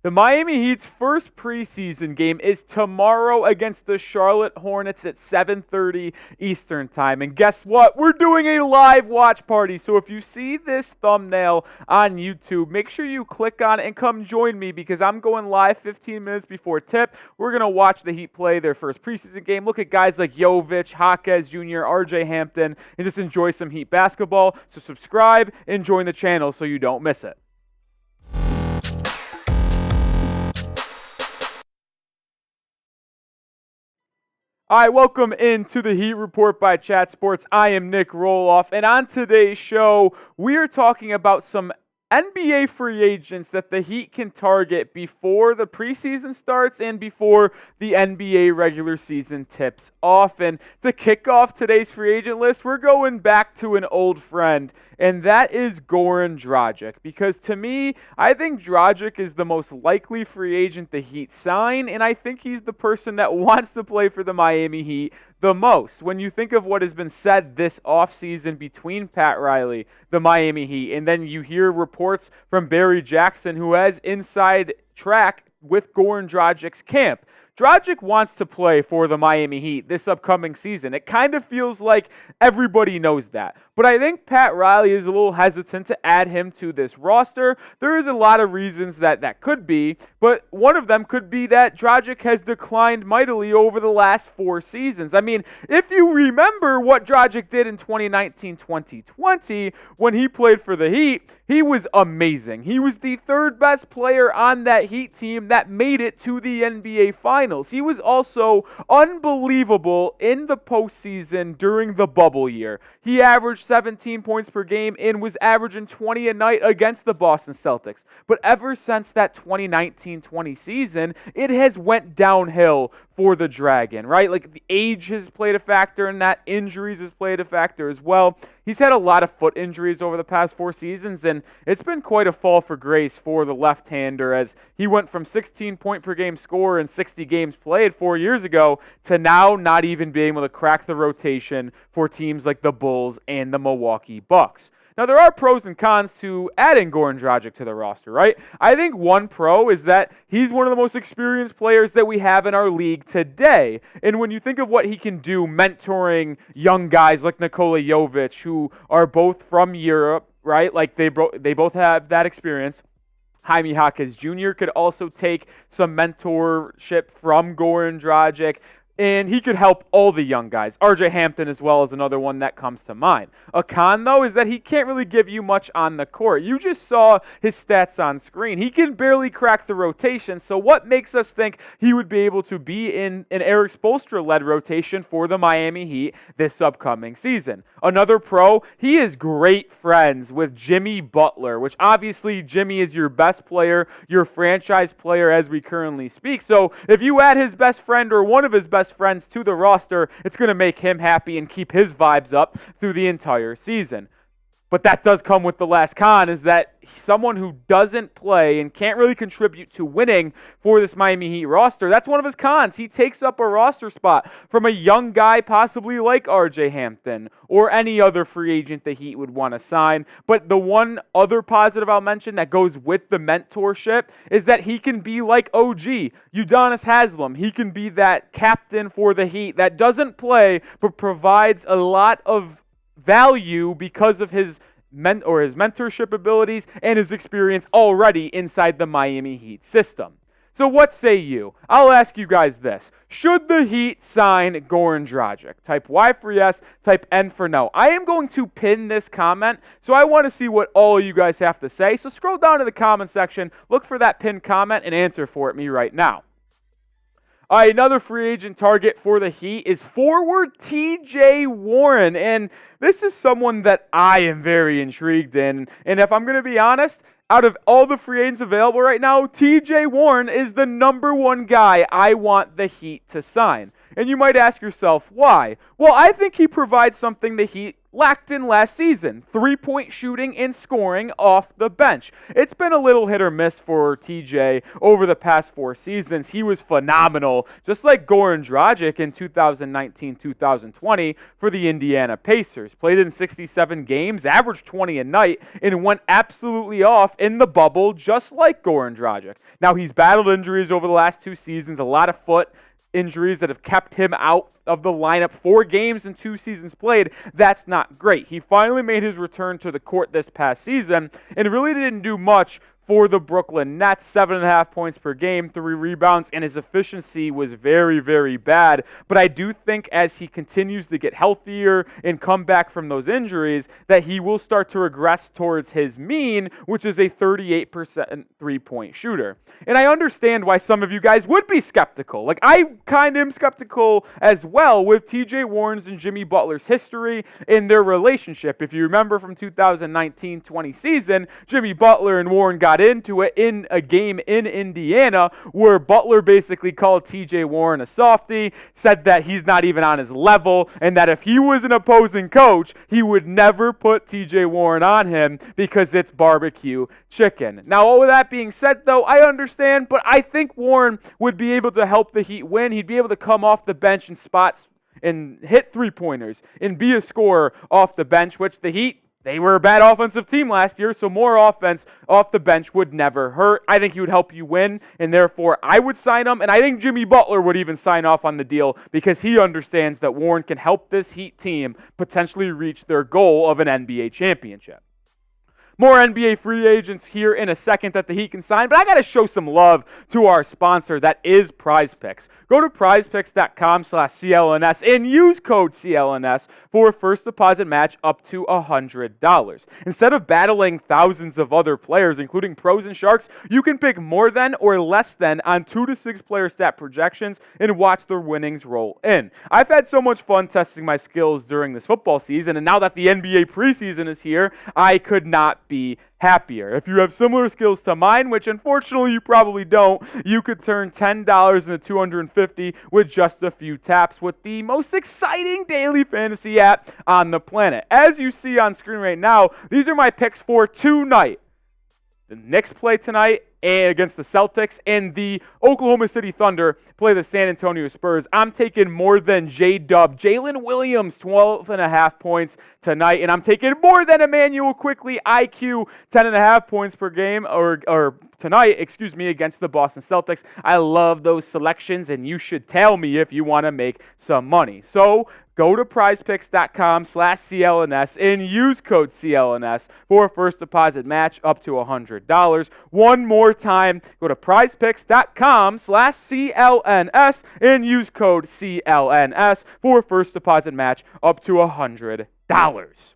The Miami Heat's first preseason game is tomorrow against the Charlotte Hornets at 7:30 Eastern Time. And guess what? We're doing a live watch party. So if you see this thumbnail on YouTube, make sure you click on it and come join me because I'm going live 15 minutes before tip. We're going to watch the Heat play their first preseason game. Look at guys like Jovic, Jaquez Jr., RJ Hampton, and just enjoy some Heat basketball. So subscribe and join the channel so you don't miss it. All right, welcome into the Heat Report by Chat Sports. I am Nick Roloff, and on today's show, we are talking about some NBA free agents that the Heat can target before the preseason starts and before the NBA regular season tips off. And to kick off today's free agent list, we're going back to an old friend, and that is Goran Dragic. Because to me, I think Dragic is the most likely free agent the Heat sign, and I think he's the person that wants to play for the Miami Heat the most. When you think of what has been said this offseason between Pat Riley, the Miami Heat, and then you hear reports from Barry Jackson, who has inside track with Goran Dragic's camp. Dragic wants to play for the Miami Heat this upcoming season. It kind of feels like everybody knows that. But I think Pat Riley is a little hesitant to add him to this roster. There is a lot of reasons that could be, but one of them could be that Dragic has declined mightily over the last 4 seasons. I mean, if you remember what Dragic did in 2019-2020 when he played for the Heat, he was amazing. He was the 3rd best player on that Heat team that made it to the NBA Finals. He was also unbelievable in the postseason during the bubble year. He averaged 17 points per game and was averaging 20 a night against the Boston Celtics. But ever since that 2019-20 season, it has went downhill for the Dragon, right? Like the age has played a factor in that. Injuries has played a factor as well. He's had a lot of foot injuries over the past 4 seasons, and it's been quite a fall for grace for the left-hander as he went from 16 point per game scorer in 60 games played 4 years ago to now not even being able to crack the rotation for teams like the Bulls and the Milwaukee Bucks. Now, there are pros and cons to adding Goran Dragic to the roster, right? I think one pro is that he's one of the most experienced players that we have in our league today. And when you think of what he can do mentoring young guys like Nikola Jovic, who are both from Europe, right? Like they both have that experience. Jaime Jaquez Jr. could also take some mentorship from Goran Dragic. And he could help all the young guys. RJ Hampton as well is another one that comes to mind. A con, though, is that he can't really give you much on the court. You just saw his stats on screen. He can barely crack the rotation, so what makes us think he would be able to be in an Erik Spoelstra-led rotation for the Miami Heat this upcoming season? Another pro, he is great friends with Jimmy Butler, which obviously Jimmy is your best player, your franchise player as we currently speak. So if you add his best friend or one of his best friends to the roster, it's going to make him happy and keep his vibes up through the entire season. But that does come with the last con, is that someone who doesn't play and can't really contribute to winning for this Miami Heat roster, that's one of his cons. He takes up a roster spot from a young guy possibly like RJ Hampton or any other free agent the Heat would want to sign. But the one other positive I'll mention that goes with the mentorship is that he can be like OG, Udonis Haslem. He can be that captain for the Heat that doesn't play but provides a lot of value because of his mentorship abilities and his experience already inside the Miami Heat system. So what say you? I'll ask you guys this. Should the Heat sign Goran Dragic? Type Y for yes, type N for no. I am going to pin this comment, so I want to see what all you guys have to say. So scroll down to the comment section, look for that pinned comment, and answer for me right now. All right, another free agent target for the Heat is forward TJ Warren, and this is someone that I am very intrigued in. And if I'm going to be honest, out of all the free agents available right now, TJ Warren is the number 1 guy I want the Heat to sign. And you might ask yourself, why? Well, I think he provides something the Heat lacked in last season. 3-point shooting and scoring off the bench. It's been a little hit or miss for TJ over the past 4 seasons. He was phenomenal, just like Goran Dragic in 2019-2020 for the Indiana Pacers. Played in 67 games, averaged 20 a night, and went absolutely off in the bubble, just like Goran Dragic. Now, he's battled injuries over the last 2 seasons, a lot of foot injuries that have kept him out of the lineup. 4 games in 2 seasons played. That's not great. He finally made his return to the court this past season and really didn't do much for the Brooklyn Nets. 7.5 points per game, 3 rebounds, and his efficiency was very, very bad. But I do think as he continues to get healthier and come back from those injuries, that he will start to regress towards his mean, which is a 38% three-point shooter. And I understand why some of you guys would be skeptical. Like, I kind of am skeptical as well with TJ Warren's and Jimmy Butler's history in their relationship. If you remember from 2019-20 season, Jimmy Butler and Warren got into it in a game in Indiana where Butler basically called TJ Warren a softie, said that he's not even on his level, and that if he was an opposing coach, he would never put TJ Warren on him because it's barbecue chicken. Now, all of that being said, though, I understand, but I think Warren would be able to help the Heat win. He'd be able to come off the bench in spots and hit 3-pointers and be a scorer off the bench, which the Heat, they were a bad offensive team last year, so more offense off the bench would never hurt. I think he would help you win, and therefore I would sign him, and I think Jimmy Butler would even sign off on the deal because he understands that Warren can help this Heat team potentially reach their goal of an NBA championship. More NBA free agents here in a second that the Heat can sign, but I got to show some love to our sponsor, that is PrizePicks. Go to prizepicks.com/CLNS and use code CLNS for a first deposit match up to $100. Instead of battling thousands of other players, including pros and sharks, you can pick more than or less than on 2 to 6 player stat projections and watch the winnings roll in. I've had so much fun testing my skills during this football season, and now that the NBA preseason is here, I could not be happier. If you have similar skills to mine, which unfortunately you probably don't, you could turn $10 into $250 with just a few taps with the most exciting daily fantasy app on the planet. As you see on screen right now, these are my picks for tonight. The Knicks play tonight against the Celtics, and the Oklahoma City Thunder play the San Antonio Spurs. I'm taking more than J-Dub. Jalen Williams, 12.5 points tonight, and I'm taking more than Emmanuel Quickly, IQ, 10.5 points per game, or tonight, against the Boston Celtics. I love those selections, and you should tell me if you want to make some money. So, go to prizepicks.com/CLNS and use code CLNS for a first deposit match up to $100. One more time, go to prizepicks.com/CLNS and use code CLNS for a first deposit match up to $100.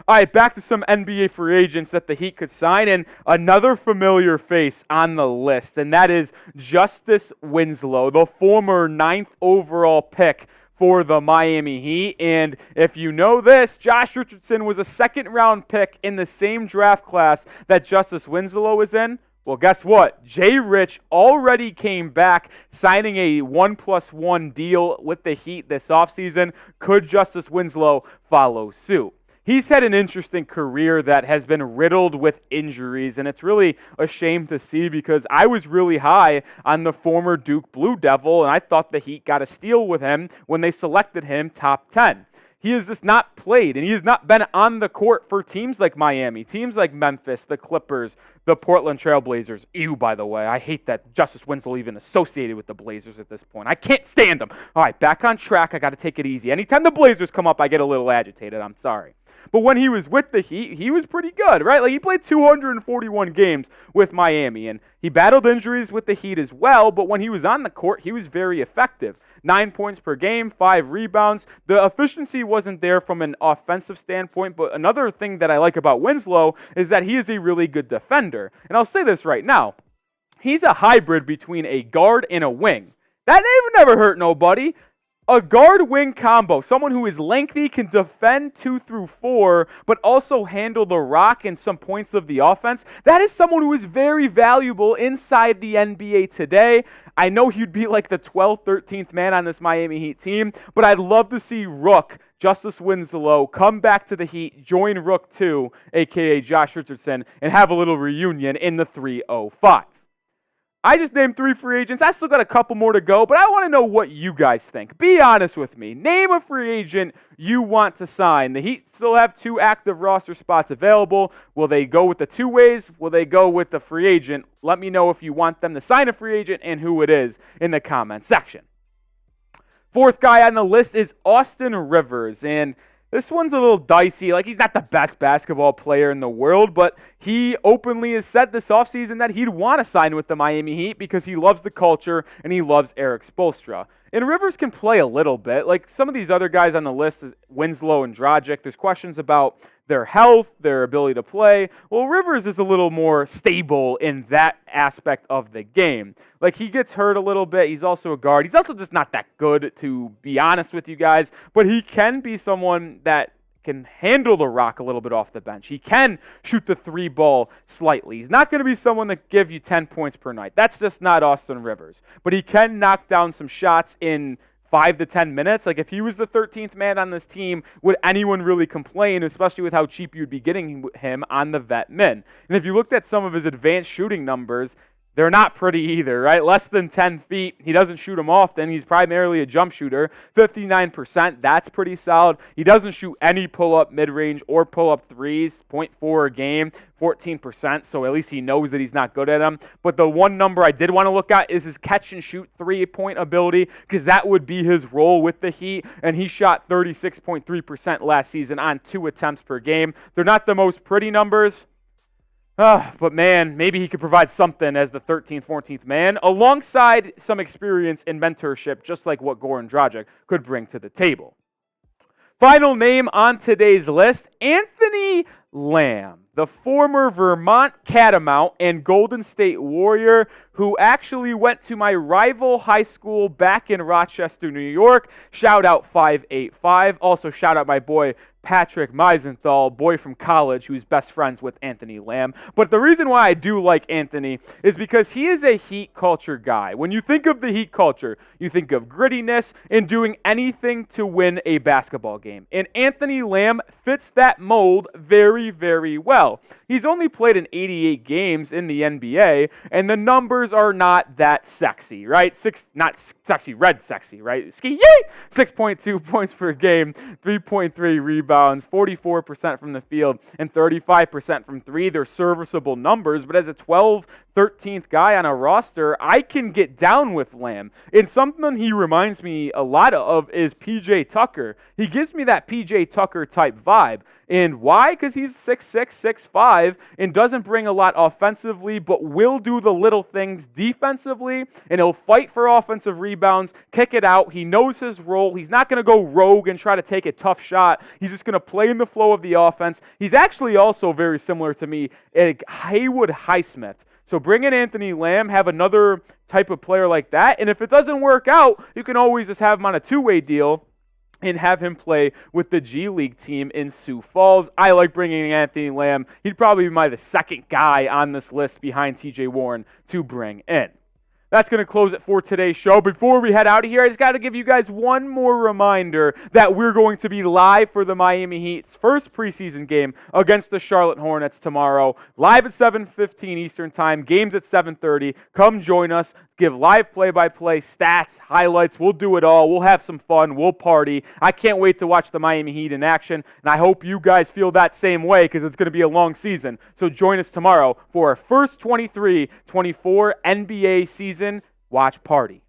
All right, back to some NBA free agents that the Heat could sign, and another familiar face on the list, and that is Justise Winslow, the former 9th overall pick for the Miami Heat. And if you know this, Josh Richardson was a 2nd-round pick in the same draft class that Justise Winslow was in. Well, guess what? Jay Rich already came back, signing a 1+1 deal with the Heat this offseason. Could Justise Winslow follow suit? He's had an interesting career that has been riddled with injuries, and it's really a shame to see because I was really high on the former Duke Blue Devil, and I thought the Heat got a steal with him when they selected him top 10. He has just not played, and he has not been on the court for teams like Miami, teams like Memphis, the Clippers, the Portland Trailblazers. Ew, by the way. I hate that Justise Winslow even associated with the Blazers at this point. I can't stand them. All right, back on track. I got to take it easy. Anytime the Blazers come up, I get a little agitated. I'm sorry. But when he was with the Heat, he was pretty good, right? Like, he played 241 games with Miami, and he battled injuries with the Heat as well, but when he was on the court, he was very effective. 9 points per game, 5 rebounds. The efficiency wasn't there from an offensive standpoint, but another thing that I like about Winslow is that he is a really good defender. And I'll say this right now. He's a hybrid between a guard and a wing. That never hurt nobody. A guard-wing combo, someone who is lengthy, can defend 2 through 4, but also handle the rock and some points of the offense. That is someone who is very valuable inside the NBA today. I know he'd be like the 12th, 13th man on this Miami Heat team, but I'd love to see Rook Justise Winslow come back to the Heat, join Rook 2, a.k.a. Josh Richardson, and have a little reunion in the 305. I just named 3 free agents. I still got a couple more to go, but I want to know what you guys think. Be honest with me. Name a free agent you want to sign. The Heat still have 2 active roster spots available. Will they go with the 2 ways? Will they go with the free agent? Let me know if you want them to sign a free agent and who it is in the comment section. 4th guy on the list is Austin Rivers, and this one's a little dicey. Like, he's not the best basketball player in the world, but he openly has said this offseason that he'd want to sign with the Miami Heat because he loves the culture and he loves Erik Spoelstra. And Rivers can play a little bit. Like some of these other guys on the list, Winslow and Dragic, there's questions about their health, their ability to play. Well, Rivers is a little more stable in that aspect of the game. Like, he gets hurt a little bit. He's also a guard. He's also just not that good, to be honest with you guys. But he can be someone that can handle the rock a little bit off the bench. He can shoot the 3 ball slightly. He's not going to be someone that give you 10 points per night. That's just not Austin Rivers. But he can knock down some shots in 5 to 10 minutes. Like, if he was the 13th man on this team, would anyone really complain, especially with how cheap you'd be getting him on the vet min? And if you looked at some of his advanced shooting numbers, they're not pretty either, right? Less than 10 feet. He doesn't shoot them often. He's primarily a jump shooter. 59%, that's pretty solid. He doesn't shoot any pull-up mid-range or pull-up threes, 0.4 a game, 14%, so at least he knows that he's not good at them. But the one number I did want to look at is his catch-and-shoot three-point ability, because that would be his role with the Heat, and he shot 36.3% last season on 2 attempts per game. They're not the most pretty numbers, but man, maybe he could provide something as the 13th, 14th man, alongside some experience in mentorship, just like what Goran Dragic could bring to the table. Final name on today's list, Anthony Lamb, the former Vermont Catamount and Golden State Warrior, who actually went to my rival high school back in Rochester, New York. Shout out 585. Also shout out my boy Patrick Meisenthal, boy from college who's best friends with Anthony Lamb. But the reason why I do like Anthony is because he is a Heat culture guy. When you think of the Heat culture, you think of grittiness and doing anything to win a basketball game. And Anthony Lamb fits that mold very, very well. He's only played in 88 games in the NBA, and the numbers are not that sexy, right? Not sexy, red sexy, right? Ski yay! 6.2 points per game, 3.3 rebounds, 44% from the field, and 35% from 3. They're serviceable numbers, but as a 13th guy on a roster, I can get down with Lamb. And something he reminds me a lot of is PJ Tucker. He gives me that PJ Tucker type vibe. And why? Because he's 6'6", 6'5", and doesn't bring a lot offensively, but will do the little things defensively, and he'll fight for offensive rebounds, kick it out. He knows his role. He's not going to go rogue and try to take a tough shot. He's just going to play in the flow of the offense. He's actually also very similar to me, Haywood Highsmith. So bring in Anthony Lamb, have another type of player like that, and if it doesn't work out, you can always just have him on a 2-way deal and have him play with the G League team in Sioux Falls. I like bringing in Anthony Lamb. He'd probably be the second guy on this list behind TJ Warren to bring in. That's going to close it for today's show. Before we head out of here, I just got to give you guys one more reminder that we're going to be live for the Miami Heat's first preseason game against the Charlotte Hornets tomorrow. Live at 7:15 Eastern Time. Games at 7:30. Come join us. Give live play-by-play, stats, highlights. We'll do it all. We'll have some fun. We'll party. I can't wait to watch the Miami Heat in action, and I hope you guys feel that same way because it's going to be a long season. So join us tomorrow for our first 23-24 NBA season watch party.